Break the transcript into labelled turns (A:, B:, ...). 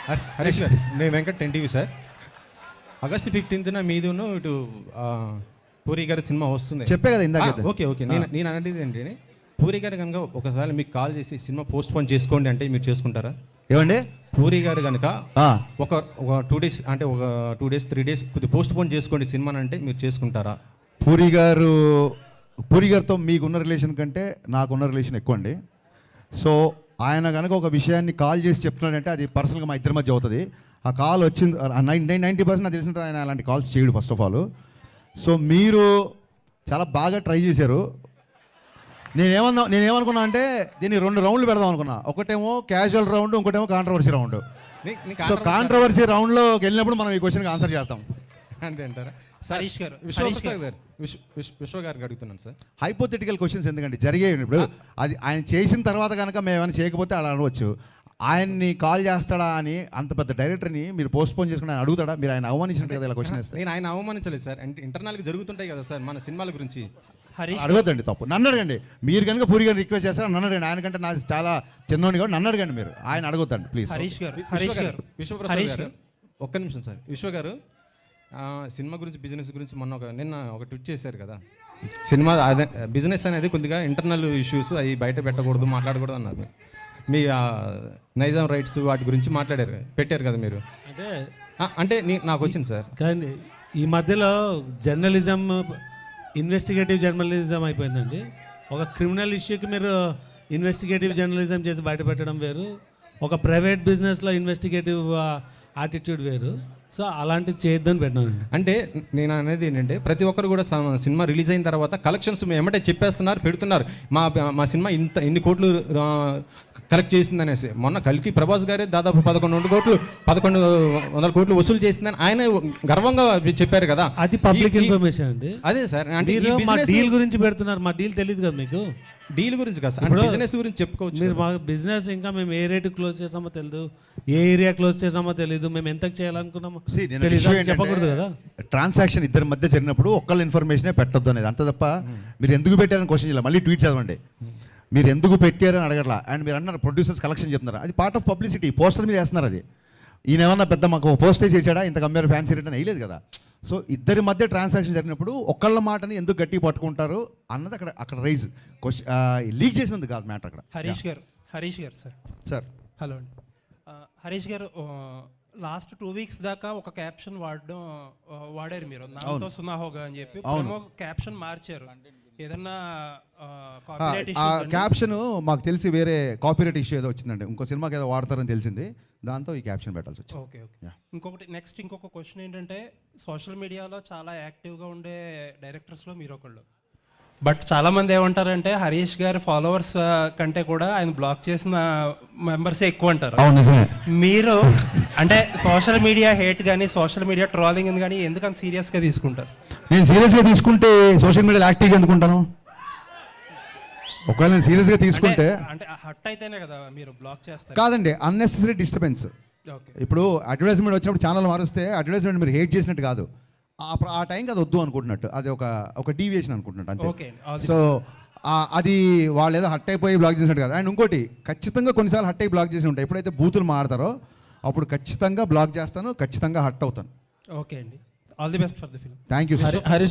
A: హరీష్ గారు, నేను Venkat 10 TV sir. August 15న మీదును ఇటు పూరి గారి సినిమా వస్తుంది.
B: చెప్పే కదా ఇందాక.
A: ఓకే. నేను అనేది ఏంటి, పూరి గారు కనుక ఒకసారి మీకు కాల్ చేసి సినిమా పోస్ట్ పోన్ చేసుకోండి అంటే మీరు చేసుకుంటారా?
B: ఏమండి,
A: పూరి గారు కనుక ఒక 2 డేస్ అంటే ఒక 2 డేస్ 3 డేస్ కొద్దిగా పోస్ట్ పోన్ చేసుకోండి సినిమా అంటే మీరు చేసుకుంటారా?
B: పూరి గారితో మీకున్న రిలేషన్ కంటే నాకున్న రిలేషన్ ఎక్కువ అండి. సో ఆయన కనుక ఒక విషయాన్ని కాల్ చేసి చెప్తున్నాడంటే అది పర్సనల్గా మా ఇద్దరి మధ్య అవుతుంది. ఆ కాల్ వచ్చింది 90% నాకు తెలిసిన ఆయన అలాంటి కాల్స్ చేయడు ఫస్ట్ ఆఫ్ ఆల్. సో మీరు చాలా బాగా ట్రై చేశారు. నేనేమనుకున్నా అంటే దీన్ని 2 రౌండ్లు పెడదాం అనుకున్నా. ఒకటేమో క్యాజువల్ రౌండ్, ఇంకోటేమో కాంట్రవర్సీ రౌండ్. సో కాంట్రవర్సీ రౌండ్లోకి వెళ్ళినప్పుడు మనం ఈ క్వశ్చన్కి ఆన్సర్ చేస్తాం.
A: అంతే అంటారా?
C: హరీష్ గారు,
A: విశ్వ గారికి అడుగుతున్నాను సార్.
B: హైపోథెటికల్ క్వశ్చన్స్ ఎందుకంటే జరిగేవి. ఇప్పుడు అది ఆయన చేసిన తర్వాత కనుక మేము ఏమైనా చేయకపోతే అలా అనవచ్చు. ఆయన్ని కాల్ చేస్తాడా అని అంత పెద్ద డైరెక్టర్ని మీరు పోస్ట్పోన్ చేసుకుని ఆయన అడుగుతాడా? మీరు ఆయన అవమానించినట్టు కదా ఇలా క్వశ్చన్ వేస్తే.
A: నేను ఆయన అవమానించలేదు సార్. అంటే ఇంటర్నల్గా జరుగుతుంటాయి కదా సార్ మన సినిమాల గురించి.
B: అడగొద్దండి, తప్పు. నన్ను అడగండి. మీరు కనుక పూరి గారిని రిక్వెస్ట్ చేస్తారా నన్ను అడగండి. ఆయన కంటే నాకు చాలా చిన్నోని కూడా నన్ను అడగండి. మీరు ఆయన అడగొద్దండి ప్లీజ్.
A: విశ్వప్రసాద్ గారు ఒక్క నిమిషం సార్. విశ్వ గారు సినిమా గురించి, బిజినెస్ గురించి నిన్న ఒక ట్వీట్ చేశారు కదా. సినిమా అదే బిజినెస్ అనేది కొద్దిగా ఇంటర్నల్ ఇష్యూస్ అవి బయట పెట్టకూడదు, మాట్లాడకూడదు అన్నారు. మీ నైజాం రైట్స్ వాటి గురించి పెట్టారు కదా మీరు. అంటే నాకు వచ్చింది సార్.
D: కానీ ఈ మధ్యలో జర్నలిజం ఇన్వెస్టిగేటివ్ జర్నలిజం అయిపోయిందండి. ఒక క్రిమినల్ ఇష్యూకి మీరు ఇన్వెస్టిగేటివ్ జర్నలిజం చేసి బయట పెట్టడం వేరు, ఒక ప్రైవేట్ బిజినెస్లో ఇన్వెస్టిగేటివ్ యాటిట్యూడ్ వేరు. సో అలాంటివి చేయొద్దని పెట్టినానండి.
A: అంటే నేను అనేది ఏంటంటే ప్రతి ఒక్కరు కూడా సినిమా రిలీజ్ అయిన తర్వాత కలెక్షన్స్ ఏమంటే చెప్పేస్తున్నారు, పెడుతున్నారు. మా సినిమా ఇన్ని కోట్లు కలెక్ట్ చేసిందనేసి. మొన్న కల్కి ప్రభాస్ గారే దాదాపు 1100 కోట్లు వసూలు చేసిందని ఆయన గర్వంగా చెప్పారు కదా.
D: అది పబ్లిక్ ఇన్ఫర్మేషన్ అండి.
A: అదే సార్, అంటే
D: మా డీల్ గురించి పెడుతున్నారు. మా డీల్ తెలియదు కదా మీకు.
A: డీల్ గురించి కాదు సార్, బిజినెస్ గురించి చెప్పుకోవచ్చు.
D: మీరు మా బిజినెస్ ఇంకా మేము ఏ రేటు క్లోజ్ చేసామో తెలియదు, ఏ ఏరియా క్లోజ్ చేసామో తెలియదు, మేము ఎంత చేయాలనుకున్నామో చెప్పకూడదు కదా.
B: ట్రాన్సాక్షన్ ఇద్దరి మధ్య జరిగినప్పుడు ఒక్కళ్ళ ఇన్ఫర్మేషనే పెట్టొద్దు అనేది అంత తప్ప మీరు ఎందుకు పెట్టారని క్వశ్చన్ చేయాలి. మళ్ళీ ట్వీట్ చదవండి. మీరు ఎందుకు పెట్టారని అడగట్లా. అండ్ మీరు అన్నారు ప్రొడ్యూసర్స్ కలెక్షన్ చెప్తున్నారు, అది పార్ట్ ఆఫ్ పబ్లిసిటీ. పోస్టర్ మీద వేస్తున్నారు. అది ఈయన ఏమన్నా పెద్ద మాకు పోస్టే చేశాడా, ఇంత కంపేర్ ఫ్యాన్సీ రేట్ అని వేయలేదు కదా. సో ఇద్దరి మధ్య ట్రాన్సాక్షన్ జరిగినప్పుడు ఒక్కళ్ళ మాటని ఎందుకు గట్టి పట్టుకుంటారు అన్నది అక్కడ రైజ్ లీక్ చేసినందుకు కాదు మ్యాటర్ అక్కడ.
C: హరీష్ గారు
B: సార్
C: హలో అండి. హరీష్ గారు లాస్ట్ 2 వీక్స్ దాకా ఒక క్యాప్షన్ వాడారు మీరు, నాతో సునా హోగా అని చెప్పి. క్యాప్షన్ మార్చారు. ఏదన్నా
B: క్యాప్షన్ మాకు తెలిసి వేరే కాపీరైట్ ఇష్యూ ఏదో వచ్చిందండి. ఇంకో సినిమాకి ఏదో వాడతారని తెలిసింది, దాంతో ఈ క్యాప్షన్ పెట్టాల్సి వచ్చింది.
C: ఓకే. ఇంకొక క్వశ్చన్ ఏంటంటే, సోషల్ మీడియాలో చాలా యాక్టివ్గా ఉండే డైరెక్టర్స్లో మీరు ఒకళ్ళు. బట్ చాలామంది ఏమంటారంటే హరీష్ గారి ఫాలోవర్స్ కంటే కూడా ఆయన బ్లాక్ చేసిన మెంబర్సే ఎక్కువ అంటారు. మీరు అంటే సోషల్ మీడియా హేట్ కానీ సోషల్ మీడియా ట్రోలింగ్ కానీ ఎందుకంత సీరియస్గా తీసుకుంటారు?
B: నేను సీరియస్గా తీసుకుంటే సోషల్ మీడియాలో యాక్టివ్గా ఎందుకుంటాను? ఒకవేళ నేను సీరియస్గా తీసుకుంటే
C: అంటే హట్ అయితేనే కదా మీరు బ్లాక్ చేస్తారు.
B: కాదండి, అన్నెసెసరీ డిస్టర్బెన్స్. ఇప్పుడు అడ్వర్టైజ్మెంట్ వచ్చినప్పుడు ఛానల్ మారుస్తే అడ్వర్టైజ్మెంట్ మీరు హేట్ చేసినట్టు కాదు, ఆ టైంకి అది వద్దు అనుకుంటున్నట్టు, అది ఒక డీవియేషన్ అనుకుంటున్నట్టు అంతే. సో అది వాళ్ళు ఏదో హట్ అయిపోయి బ్లాక్ చేసినట్టు కాదు. అండ్ ఇంకోటి, ఖచ్చితంగా కొన్నిసార్లు హట్ అయి బ్లాక్ చేసి ఉంటాయి. ఎప్పుడైతే బూతులు మాడతారో అప్పుడు ఖచ్చితంగా బ్లాక్ చేస్తాను, ఖచ్చితంగా హట్ అవుతాను.
C: ఓకే అండి, all the best for the film.
B: Thank you.